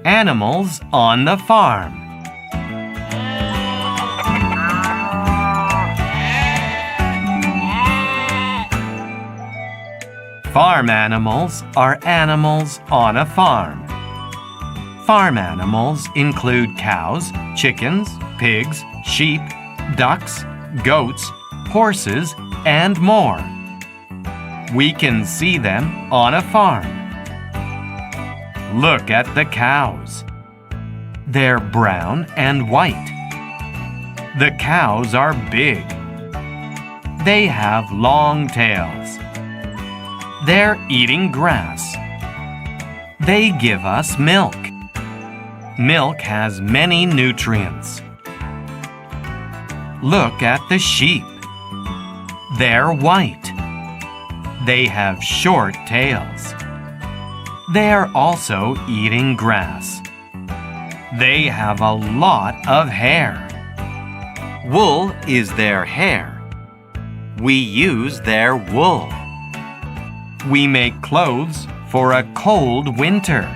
Animals on the farm. Farm animals are animals on a farm. Farm animals include cows, chickens, pigs, sheep, ducks, goats, horses, and more. We can see them on a farm. Look at the cows. They're brown and white. The cows are big. They have long tails. They're eating grass. They give us milk. Milk has many nutrients. Look at the sheep. They're white. They have short tails. They're also eating grass. They have a lot of hair. Wool is their hair. We use their wool. We make clothes for a cold winter.